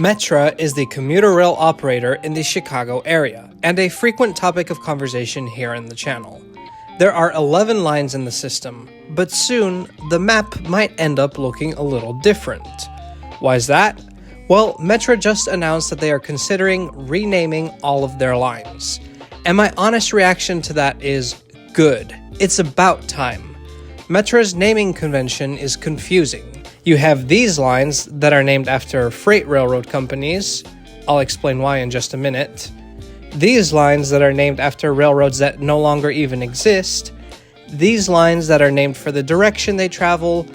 Metra is the commuter rail operator in the Chicago area, and a frequent topic of conversation here in the channel. There are 11 lines in the system, but soon the map might end up looking a little different. Why is that? Well, Metra just announced that they are considering renaming all of their lines. And my honest reaction to that is good. It's about time. Metra's naming convention is confusing. You have these lines that are named after freight railroad companies. I'll explain why in just a minute. These lines that are named after railroads that no longer even exist. These lines that are named for the direction they travel.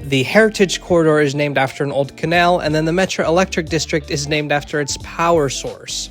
The Heritage Corridor is named after an old canal, and then the Metra Electric District is named after its power source.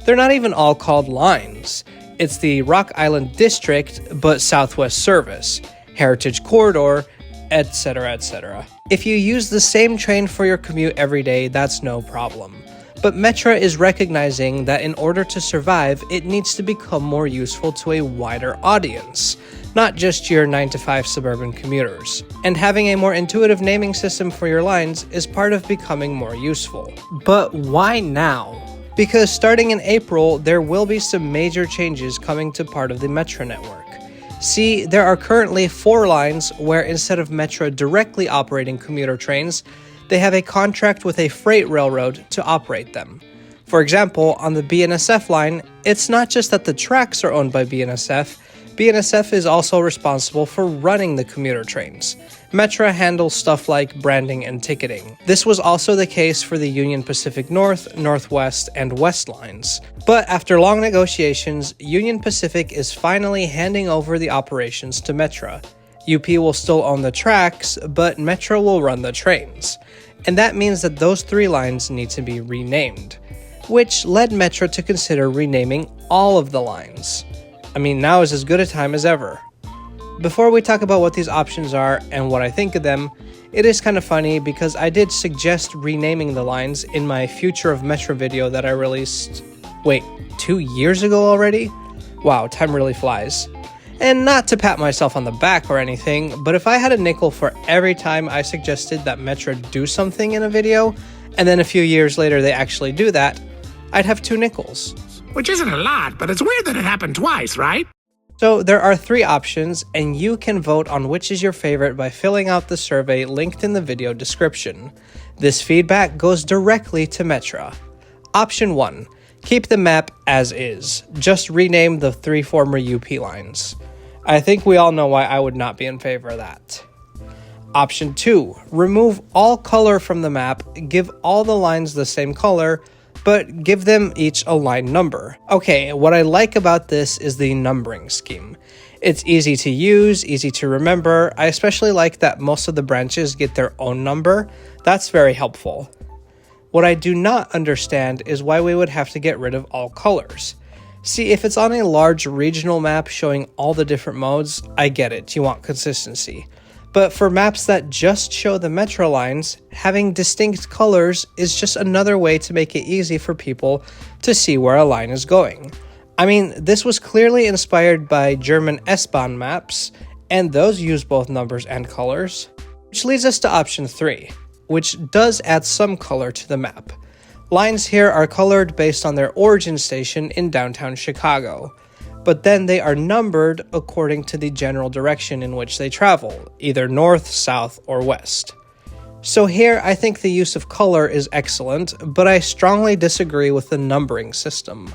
They're not even all called lines. It's the Rock Island District, but Southwest Service, Heritage Corridor, etc., etc. If you use the same train for your commute every day, that's no problem. But Metra is recognizing that in order to survive, it needs to become more useful to a wider audience, not just your 9-to-5 suburban commuters. And having a more intuitive naming system for your lines is part of becoming more useful. But why now? Because starting in April, there will be some major changes coming to part of the Metra network. See, there are currently 4 lines where instead of Metra directly operating commuter trains, they have a contract with a freight railroad to operate them. For example, on the BNSF line, it's not just that the tracks are owned by BNSF, BNSF is also responsible for running the commuter trains. Metra handles stuff like branding and ticketing. This was also the case for the Union Pacific North, Northwest, and West lines. But after long negotiations, Union Pacific is finally handing over the operations to Metra. UP will still own the tracks, but Metra will run the trains. And that means that those 3 lines need to be renamed, which led Metra to consider renaming all of the lines. I mean, now is as good a time as ever. Before we talk about what these options are and what I think of them, it is kind of funny because I did suggest renaming the lines in my Future of Metra video that I released, 2 years ago already? Wow, time really flies. And not to pat myself on the back or anything, but if I had a nickel for every time I suggested that Metra do something in a video, and then a few years later they actually do that, I'd have 2 nickels. Which isn't a lot, but it's weird that it happened twice, right? So there are 3 options, and you can vote on which is your favorite by filling out the survey linked in the video description. This feedback goes directly to Metra. Option 1. Keep the map as is. Just rename the 3 former UP lines. I think we all know why I would not be in favor of that. Option 2. Remove all color from the map, give all the lines the same color, but give them each a line number. Okay, what I like about this is the numbering scheme. It's easy to use, easy to remember. I especially like that most of the branches get their own number. That's very helpful. What I do not understand is why we would have to get rid of all colors. See, if it's on a large regional map showing all the different modes, I get it, you want consistency. But for maps that just show the Metra lines, having distinct colors is just another way to make it easy for people to see where a line is going. I mean, this was clearly inspired by German S-Bahn maps, and those use both numbers and colors. Which leads us to option 3, which does add some color to the map. Lines here are colored based on their origin station in downtown Chicago, but then they are numbered according to the general direction in which they travel, either north, south, or west. So here, I think the use of color is excellent, but I strongly disagree with the numbering system.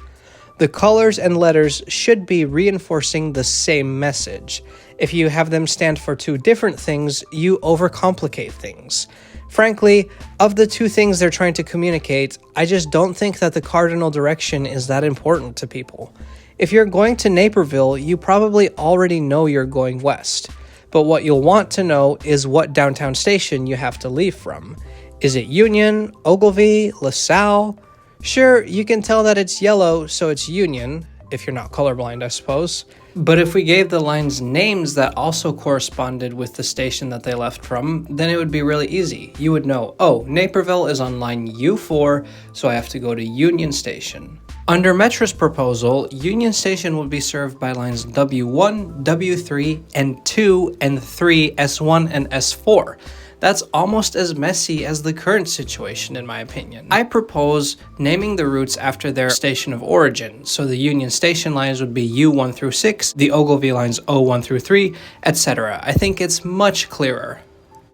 The colors and letters should be reinforcing the same message. If you have them stand for 2 different things, you overcomplicate things. Frankly, of the 2 things they're trying to communicate, I just don't think that the cardinal direction is that important to people. If you're going to Naperville, you probably already know you're going west. But what you'll want to know is what downtown station you have to leave from. Is it Union, Ogilvy, LaSalle? Sure, you can tell that it's yellow, so it's Union, if you're not colorblind, I suppose. But if we gave the lines names that also corresponded with the station that they left from, then it would be really easy. You would know, oh, Naperville is on line U4, so I have to go to Union Station. Under Metra's proposal, Union Station would be served by lines W1, W3, and 2, and 3, S1, and S4. That's almost as messy as the current situation, in my opinion. I propose naming the routes after their station of origin, so the Union Station lines would be U1 through 6, the Ogilvy lines O1 through 3, etc. I think it's much clearer.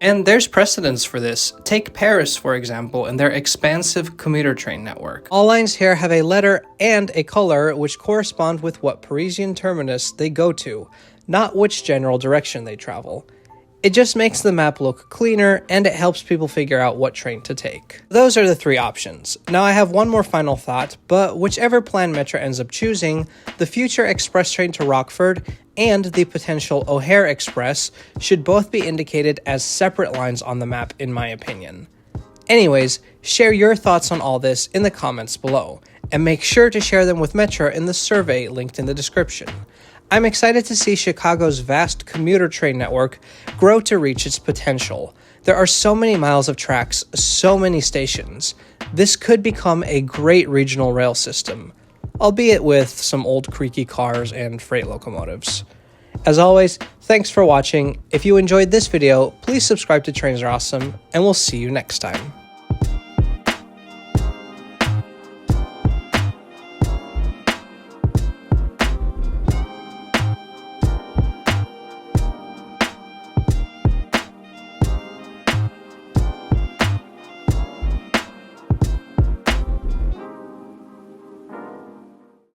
And there's precedence for this. Take Paris, for example, and their expansive commuter train network. All lines here have a letter and a color which correspond with what Parisian terminus they go to, not which general direction they travel. It just makes the map look cleaner, and it helps people figure out what train to take. Those are the three options. Now I have one more final thought, but whichever plan Metra ends up choosing, the future express train to Rockford and the potential O'Hare Express should both be indicated as separate lines on the map, in my opinion. Anyways, share your thoughts on all this in the comments below, and make sure to share them with Metra in the survey linked in the description. I'm excited to see Chicago's vast commuter train network grow to reach its potential. There are so many miles of tracks, so many stations. This could become a great regional rail system, albeit with some old creaky cars and freight locomotives. As always, thanks for watching. If you enjoyed this video, please subscribe to Trains Are Awesome, and we'll see you next time.